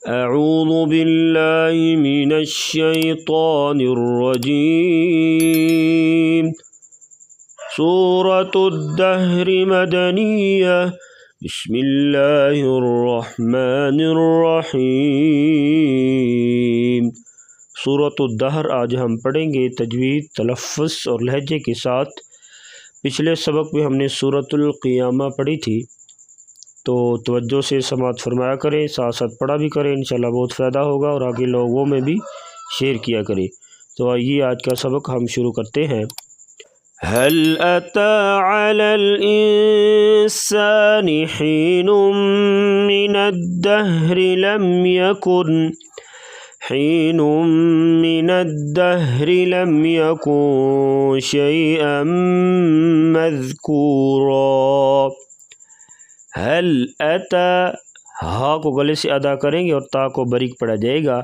अऊज़ु बिल्लाहि मिनश शैतानिर रजीम। सूरतुद्दहर मदनिया। बिस्मिल्लाहिर रहमानिर रहीम। सूरतुद्दहर आज हम पढ़ेंगे तजवीद, तलफ़्फ़ुज़ और लहजे के साथ। पिछले सबक में हमने सूरतुल क़ियामा पढ़ी थी, तो तवज्जो से समाअत फरमाया करें, साथ साथ पढ़ा भी करें, इंशाल्लाह बहुत फ़ायदा होगा और आगे लोगों में भी शेयर किया करें। तो आइए आज का सबक हम शुरू करते हैं। हल अता अलल इंसानि हीनुम मिनद्दहरि लम यकुन शैअन मज़कूरा। हल अता, हा को गले से अदा करेंगे और ता को बारीक पढ़ा जाएगा।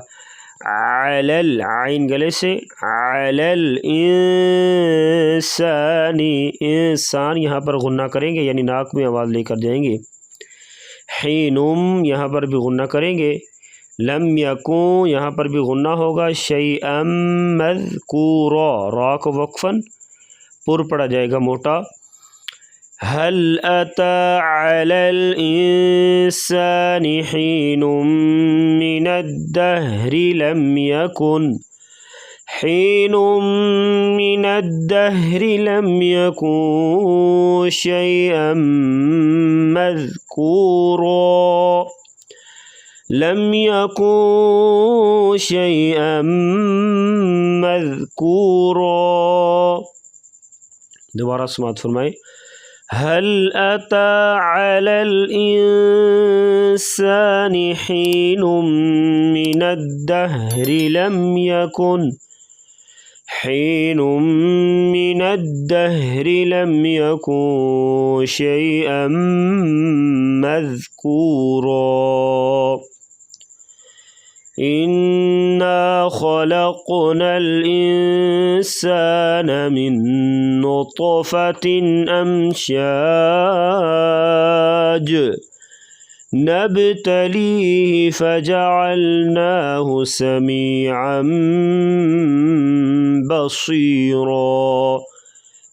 अलल, आइन गले से, अलल इंसानी, इंसान यहाँ पर गुन्ना करेंगे यानी नाक में आवाज़ लेकर जाएंगे। हीनुम यहाँ पर भी गुन्ना करेंगे। लम यकुन यहाँ पर भी गुन्ना होगा। शैअन मज़कूरा, रा को वक्फ़न पुर पढ़ा जाएगा मोटा। हल अता अलल इंसानि हीनुम मिनद्दहरि लम यकुन, हीनुम मिनद्दहरि लम यकुन शैअन मज़कूरा। लम यकुन शैअन मज़कूरा। दोबारा समाअत फरमाए। हल अता अलल इंसानि हीनुम मिनद्दहरि लम यकुन, हीनुम मिनद्दहरि लम यकुन शैअन मज़कूरा। इन्ना खलक़नल इंसान मिन नुत्फ़तिन अमशाज नब्तलीहि फ़जअलनाहु समीअन बसीरा।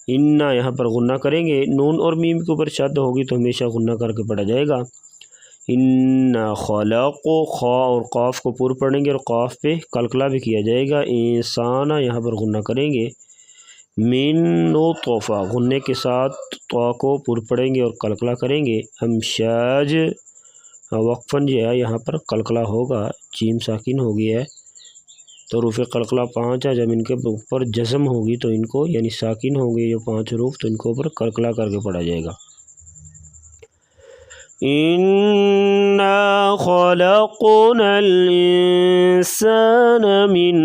इन्ना यहाँ पर गुन्ना करेंगे, नून और मीम के ऊपर शद होगी तो हमेशा गुन्ना करके पढ़ा जाएगा। इन्ना खलक़ो, खा और क़ाफ को पूर पढ़ेंगे और क़ाफ पे कलकला भी किया जाएगा। इंसाना यहाँ पर गुन्ना करेंगे। मिन नुत्फ़ा, गुन्ने के साथ तो को पूर पढ़ेंगे और कलकला करेंगे। अमशाज वक्फ़न जो है यहाँ पर कलकला होगा, जीम साकिन हो गया है तो रूफ़ कलकला 5 है। जब इनके ऊपर जज़म होगी तो इनको यानी साकिन होंगे जो 5 रूफ़, तो इनको ऊपर कलकला करके पढ़ा जाएगा। इन्ना खलक़नल इंसान मिन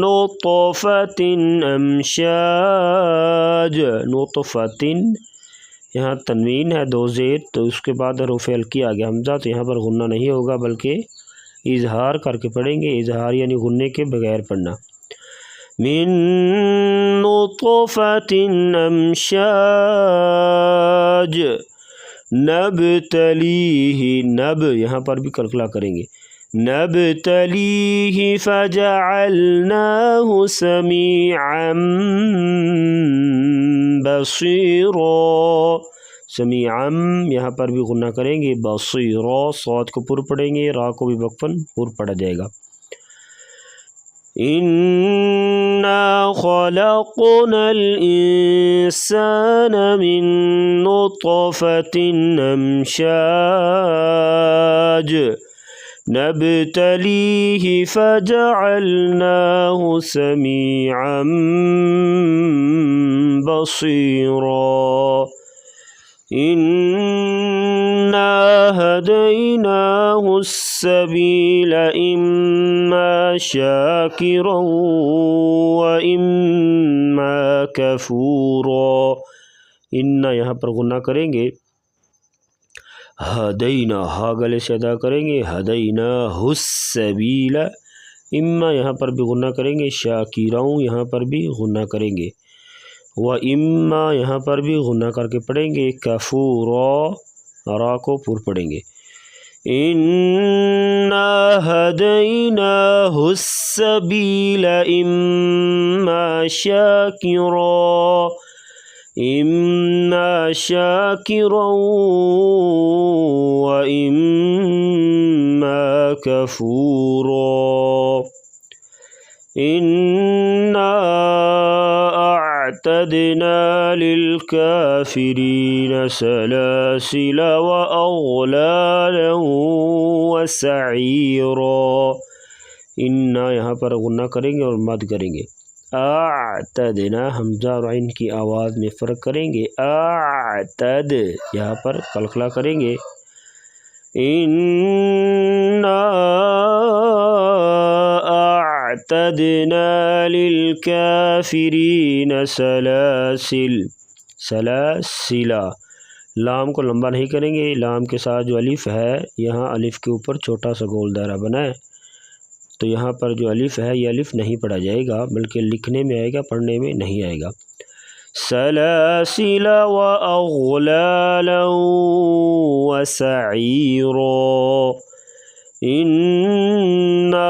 नुत्फ़तिन अमशाज। नुत्फ़तिन यहाँ तनवीन है, 2 ज़ेर, तो उसके बाद हरूफ़ हल्की आ गया हमज़ा, तो यहाँ पर गुन्ना नहीं होगा बल्कि इजहार करके पढ़ेंगे। इजहार यानी गुन्ने के बगैर पढ़ना। मिन नुत्फ़तिन अमशाज नब्तलीहि, नब यहाँ पर भी कलकला करेंगे। नब्तलीहि फ़जअलनाहु समीअन बसीरा। समीअन यहाँ पर भी गुन्ना करेंगे। बसीरा, सौद को पुर पढ़ेंगे, रा को भी वक्फ़न पुर पढ़ा जाएगा। इन्ना खलक़नल इंसान मिन नुत्फ़तिन अमशाज नब्तलीहि फ़जअलनाहु समीअन बसीरा। इन्ना हदैनाहु अस्सबील इम्मा शाकिरन व इम्मा कफूरा। इन्ना यहाँ पर गुन्ना करेंगे। हदैना, हा गले से अदा करेंगे। हदैना हुस्सबीला, इम्मा यहाँ पर भी गुन्ना करेंगे। शाकिराऊँ यहाँ पर भी गुन्ना करेंगे। व इम्मा यहाँ पर भी गुन्ना करके पढ़ेंगे। कफूरा, रा को पुर पढ़ेंगे। इन्ना हदैनाहुस्सबील इम्मा शाकिरा व इम्मा कफूरा इन्ना अअतदना लिलकाफिरीन सलासिल व अग़लालन व सईरा। इन्ना यहाँ पर गुन्ना करेंगे और मद करेंगे। अअतदना हमज़ा और आइन की आवाज़ में फ़र्क करेंगे। अअतद यहाँ पर कलकला करेंगे। इन्ना अअतदना लिलकाफिरीन सलासिला। लाम को लंबा नहीं करेंगे। लाम के साथ जो अलिफ़ है, यहाँ अलिफ़ के ऊपर छोटा सा गोल दायरा बना है, तो यहाँ पर जो अलिफ़ है ये अलिफ़ नहीं पढ़ा जाएगा, बल्कि लिखने में आएगा, पढ़ने में नहीं आएगा। सलासिला व अग़लालन व सईरा इन्ना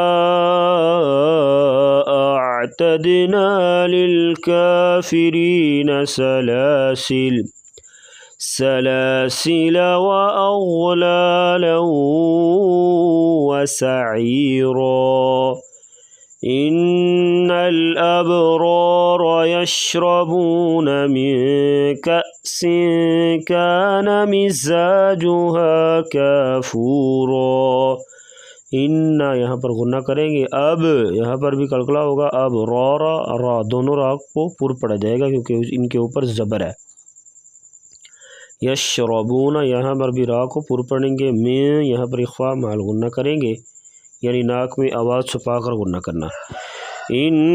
अअतदना लिलकाफिरीन सलासिल व अग़लालन व सईरा इन्नल अबरार यशरबून मिन कअसिन कान मिज़ाजुहा काफूरा। इन्ना यहाँ पर गुन्ना करेंगे। अब यहाँ पर भी कलकला होगा। अब रा दोनों रा को पुर पड़ा जाएगा क्योंकि इनके ऊपर ज़बर है। यशरबून यहाँ पर भी रा को पुर पढ़ेंगे। में यहाँ पर इख्फा माल गुन्ना करेंगे, यानी नाक में आवाज़ छुपा कर गुन्ना करना। इन्नल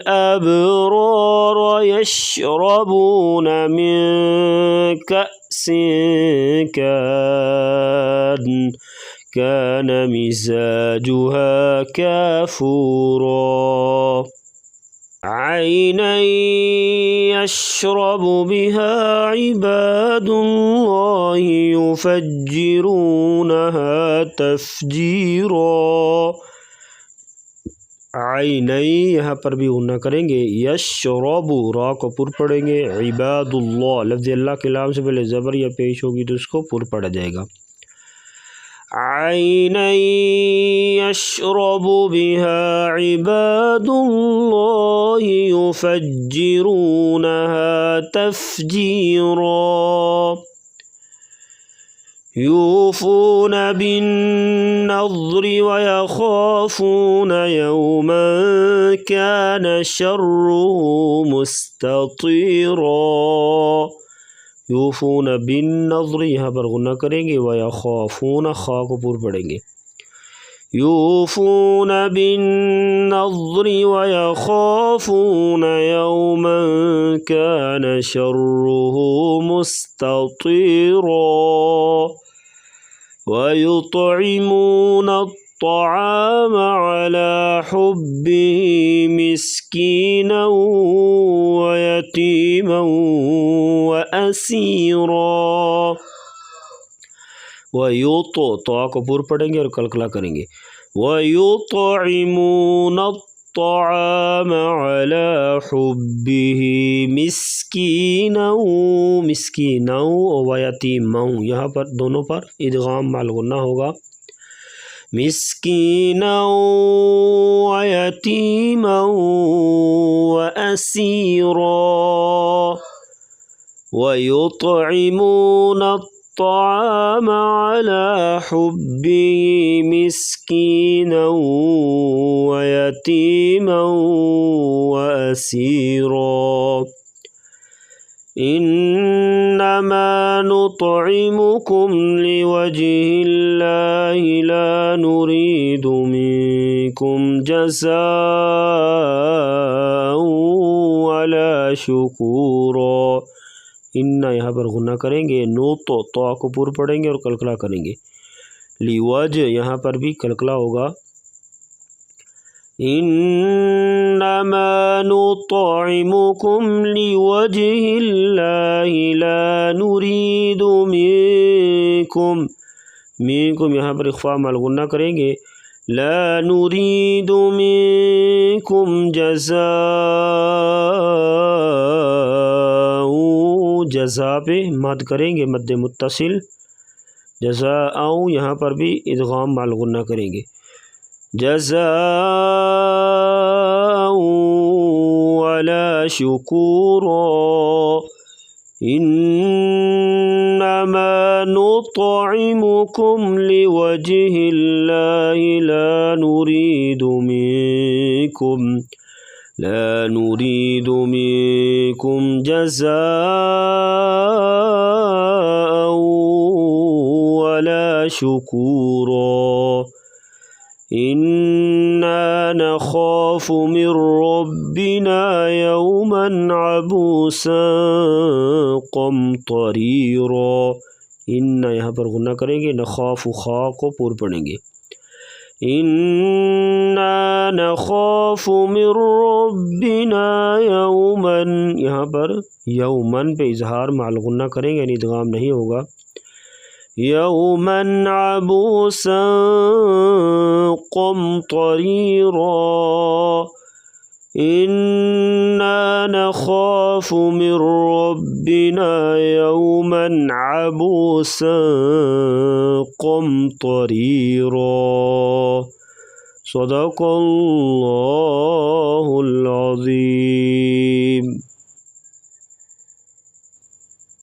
अबरार यशरबून मिन कअसिन कान मिज़ाजुहा काफूरा ऐनन यशरबु बिहा इबादुल्लाहि युफज्जिरूनहा तफजीरा। ऐनन यहाँ पर भी गुन्ना करेंगे। यशरबु रा को पुर पढ़ेंगे। इबादुल्लाह लफ्ज़ अल्लाह के नाम से पहले ज़बर या पेश होगी तो उसको पुर पढ़ा जाएगा। ऐनन यशरबु बिहा इबादुल्लाहि युफज्जिरूनहा तफजीरा यूफ़ून बिन्नज़्रि व यख़ाफ़ून यौमन कान शर्रुहु मुस्ततीरा। यूफ़ून बिन्नज़्रि यहाँ पर गुन्ना करेंगे। व यख़ाफ़ून खा को पुर पढ़ेंगे। यूफ़ून बिन्नज़्रि व यख़ाफ़ून यौमन कान शर्रुहु मुस्ततीरा व युतइमून अत्तआम अला हुब्बिही मिस्कीनन व यतीमन व असीरा। व युतो तो को पुर पढ़ेंगे और कलकला करेंगे। व युतइमून अत्तआम अला हुब्बिही मिस्कीनन व यतीमन यहाँ पर दोनों पर इदगाम माल गुन्ना होगा। मिस्कीनन व यतीमन व असीरा व युतइमून अत्तआम अला हुब्बिही मिस्कीनन व यतीमन व असीरा इन्नमा नुतइमुकुम लिवज्हिल्लाहि ला नुरीदु मिनकुम जज़ाअन वला शुकूरा। इन्ना यहाँ पर गुन्ना करेंगे। नो तो को पुर पढ़ेंगे और कलकला करेंगे। लिवज यहाँ पर भी कलकला होगा। इन्नमा नुतइमुकुम लिवजहिल्लाहि ला नुरीदु मिनकुम, मिनकुम यहाँ पर इख्फा मलगुन्ना करेंगे, ला नुरीदु मिनकुम जज़ाउ, जज़ा पे मद करेंगे, मद मुत्तसिल, जज़ाउ यहाँ पर भी इदगाम मलगुन्ना करेंगे, जज़ाउ वला शुकुरा, इन्नमा नुतइमुकुम लिवजहिल्लाहि ला नुरीदु मिनकुम जज़ाअ वला शुकुरा, इन्ना नखाफु मिन रब्बिना यौमन अबूसन क़मतरीरा, इन्ना यहाँ पर गुन्ना करेंगे, नखाफु खा को पूर पढ़ेंगे, इन्ना नखाफु मिन रब्बिना यौमन, यहाँ पर यौमन पे इजहार माल गुन्ना करेंगे, यानी इदगाम नहीं होगा, यौमन अबूसन क़मतरीरा, इन्ना नखाफु मिन रब्बिना यौमन अबूसन क़मतरीरा। सदक़ल्लाहुल अज़ीम।